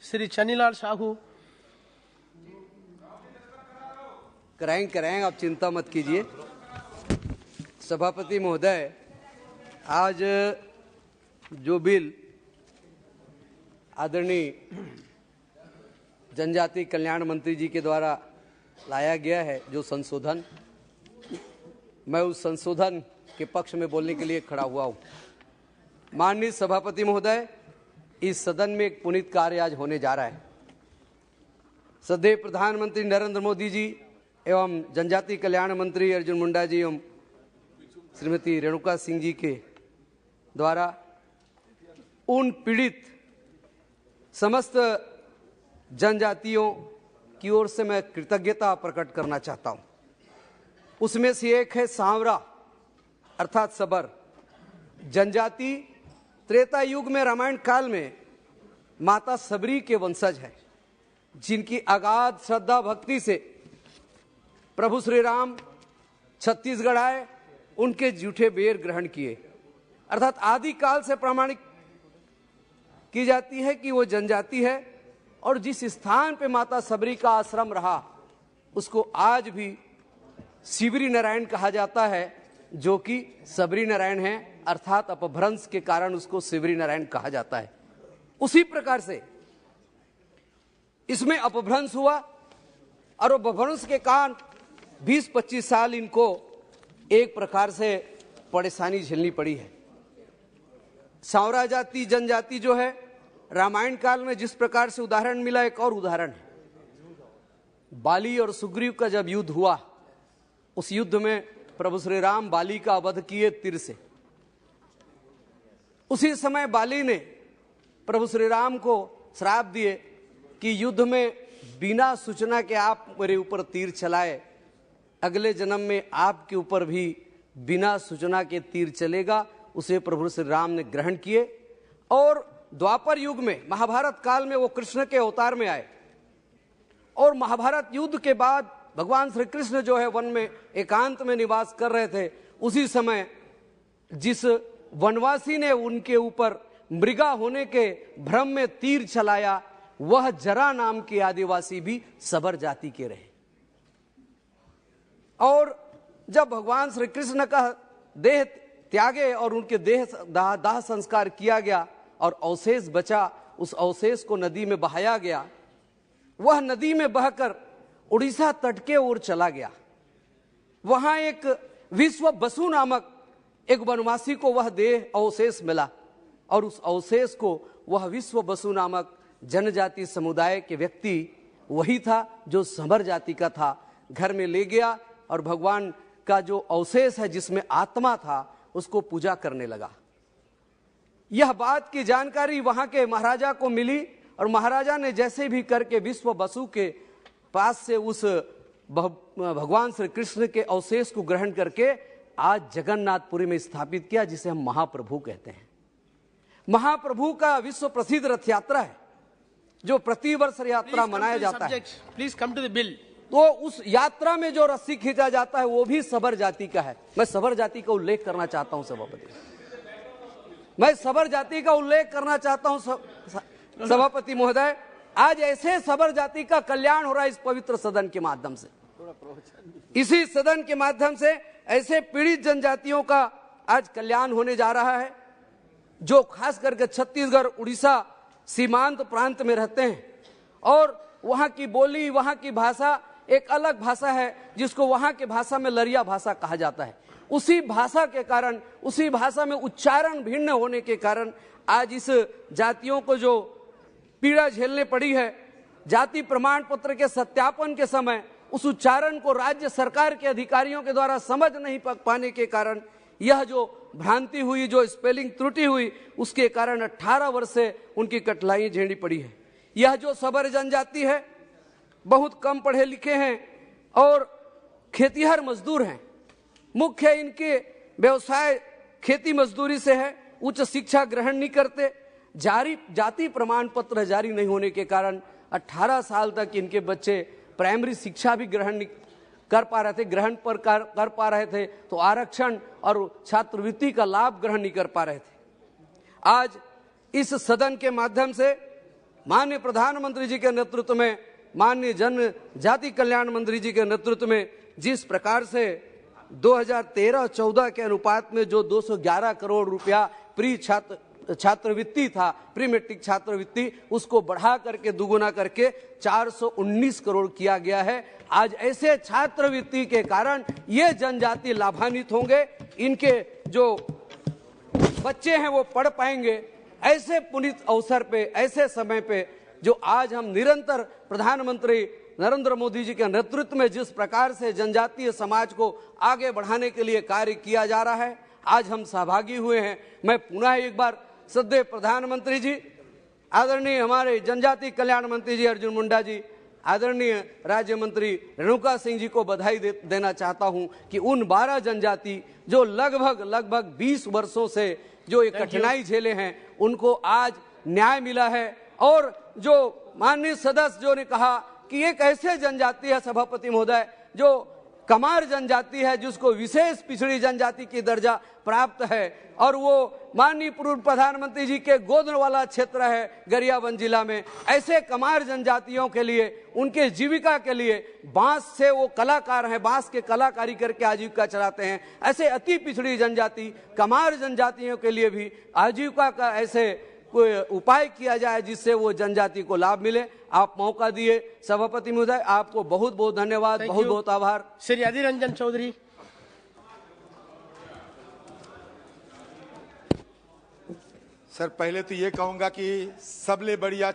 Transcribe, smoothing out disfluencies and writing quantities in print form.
श्री चन्नीलाल साहू। कराएंगे, आप चिंता मत कीजिए। सभापति महोदय, आज जो बिल आदरणीय जनजाति कल्याण मंत्री जी के द्वारा लाया गया है, जो संशोधन, मैं उस संशोधन के पक्ष में बोलने के लिए खड़ा हुआ हूं। माननीय सभापति महोदय, इस सदन में एक पुनीत कार्य आज होने जा रहा है। श्रद्धेय प्रधानमंत्री नरेंद्र मोदी जी एवं जनजाति कल्याण मंत्री अर्जुन मुंडा जी एवं श्रीमती रेणुका सिंह जी के द्वारा उन पीड़ित समस्त जनजातियों की ओर से मैं कृतज्ञता प्रकट करना चाहता हूं। उसमें से एक है सांवरा अर्थात सबर जनजाति। त्रेता युग में रामायण काल में माता सबरी के वंशज है, जिनकी अगाध श्रद्धा भक्ति से प्रभु श्री राम छत्तीसगढ़ आए, उनके जूठे बेर ग्रहण किए। अर्थात आदि काल से प्रमाणित की जाती है कि वो जनजाति है, और जिस स्थान पे माता सबरी का आश्रम रहा उसको आज भी शिवरी नारायण कहा जाता है, जो कि सबरी नारायण है, अर्थात अपभ्रंश के कारण उसको शिवरी नारायण कहा जाता है। उसी प्रकार से इसमें अपभ्रंश हुआ, और अपभ्रंश के कारण 20-25 साल इनको एक प्रकार से परेशानी झेलनी पड़ी है। सांवरा जाति जनजाति जो है, रामायण काल में जिस प्रकार से उदाहरण मिला, एक और उदाहरण है। बाली और सुग्रीव का जब युद्ध हुआ, उस युद्ध में प्रभु श्री राम बाली का वध किए तीर से। उसी समय बाली ने प्रभु श्री राम को श्राप दिए कि युद्ध में बिना सूचना के आप मेरे ऊपर तीर चलाए, अगले जन्म में आपके ऊपर भी बिना सूचना के तीर चलेगा। उसे प्रभु श्री राम ने ग्रहण किए, और द्वापर युग में महाभारत काल में वो कृष्ण के अवतार में आए। और महाभारत युद्ध के बाद भगवान श्री कृष्ण जो है वन में एकांत में निवास कर रहे थे, उसी समय जिस वनवासी ने उनके ऊपर मृगा होने के भ्रम में तीर चलाया, वह जरा नाम के आदिवासी भी सबर जाति के रहे। और जब भगवान श्री कृष्ण का देह त्यागे और उनके देह दाह संस्कार किया गया और अवशेष बचा, उस अवशेष को नदी में बहाया गया। वह नदी में बहकर उड़ीसा तट के ओर चला गया। वहां एक विश्व बसु नामक एक वनवासी को वह देह अवशेष मिला, और उस अवशेष को वह विश्व बसु नामक जनजाति समुदाय के व्यक्ति वही था जो सबर जाति का था। घर में ले गया और भगवान का जो अवशेष है, जिसमें आत्मा था, उसको पूजा करने लगा। यह बात की जानकारी वहां के महाराजा को मिली, और महाराजा ने जैसे भी करके विश्व बसु के पास से उस भगवान श्री कृष्ण के अवशेष को ग्रहण करके आज जगन्नाथपुरी में स्थापित किया, जिसे हम महाप्रभु कहते हैं। महाप्रभु का विश्व प्रसिद्ध रथ यात्रा है, जो प्रतिवर्ष यात्रा मनाया जाता है। Please come to the bill. तो उस यात्रा में जो रस्सी खींचा जाता है वो भी सबर जाति का है। मैं सबर जाति का उल्लेख करना चाहता हूं सभापति, मैं सबर जाति का उल्लेख करना चाहता हूं सभापति महोदय। आज ऐसे सबर जाति का कल्याण हो रहा है इस पवित्र सदन के माध्यम से। इसी सदन के माध्यम से ऐसे पीड़ित जनजातियों का आज कल्याण होने जा रहा है, जो खास करके छत्तीसगढ़ उड़ीसा सीमांत प्रांत में रहते हैं, और वहां की बोली, वहां की भाषा एक अलग भाषा है, जिसको वहां की भाषा में लरिया भाषा कहा जाता है। उसी भाषा के कारण, उसी भाषा में उच्चारण भिन्न होने के कारण आज इस जातियों को जो पीड़ा झेलने पड़ी है, जाति प्रमाण पत्र के सत्यापन के समय उस उच्चारण को राज्य सरकार के अधिकारियों के द्वारा समझ नहीं पाने के कारण यह जो भ्रांति हुई, जो स्पेलिंग त्रुटि हुई, उसके कारण 18 वर्ष से उनकी कठिनाई झेलनी पड़ी है। यह जो सबर जनजाति है, बहुत कम पढ़े लिखे हैं और खेतीहर मजदूर हैं। मुख्य इनके व्यवसाय खेती मजदूरी से है। उच्च शिक्षा ग्रहण नहीं करते। जाति प्रमाण पत्र जारी नहीं होने के कारण 18 साल तक इनके बच्चे प्राइमरी शिक्षा भी ग्रहण नहीं कर पा रहे थे, कर पा रहे थे तो आरक्षण और छात्रवृत्ति का लाभ ग्रहण नहीं कर पा रहे थे। आज इस सदन के माध्यम से माननीय प्रधानमंत्री जी के नेतृत्व में, माननीय जनजाति कल्याण मंत्री जी के नेतृत्व में जिस प्रकार से 2013-14 के अनुपात में जो 211 करोड़ रुपया प्री छात्रवृत्ति था, प्री मैट्रिक छात्रवृत्ति, उसको बढ़ा करके दुगुना करके 419 करोड़ किया गया है। आज ऐसे छात्रवृत्ति के कारण ये जनजाति लाभान्वित होंगे, इनके जो बच्चे हैं वो पढ़ पाएंगे। ऐसे पुनीत अवसर पे, ऐसे समय पे जो आज हम निरंतर प्रधानमंत्री नरेंद्र मोदी जी के नेतृत्व में जिस प्रकार से जनजातीय समाज को आगे बढ़ाने के लिए कार्य किया जा रहा है, आज हम सहभागी हुए हैं। मैं पुनः एक बार सदैव प्रधानमंत्री जी, आदरणीय हमारे जनजाति कल्याण मंत्री जी अर्जुन मुंडा जी, आदरणीय राज्य मंत्री रेणुका सिंह जी को बधाई देना चाहता हूं कि उन 12 जनजाति जो लगभग 20 वर्षों से जो ये कठिनाई झेले हैं, उनको आज न्याय मिला है। और जो माननीय सदस्य जो ने कहा कि एक ऐसे जनजाति है सभापति महोदय जो कमार जनजाति है, जिसको विशेष पिछड़ी जनजाति की दर्जा प्राप्त है, और वो माननीय पूर्व प्रधानमंत्री जी के गोद वाला क्षेत्र है गरियाबंद जिला में। ऐसे कमार जनजातियों के लिए, उनके जीविका के लिए बांस से वो कलाकार हैं, बांस के कलाकारी करके आजीविका चलाते हैं। ऐसे अति पिछड़ी जनजाति कमार जनजातियों के लिए भी आजीविका का ऐसे कोई उपाय किया जाए जिससे वो जनजाति को लाभ मिले। आप मौका दिए सभापति महोदय, आपको बहुत बहुत धन्यवाद, बहुत बहुत आभार। श्री अधीर रंजन चौधरी। सर, पहले तो ये कहूंगा कि सबले बढ़िया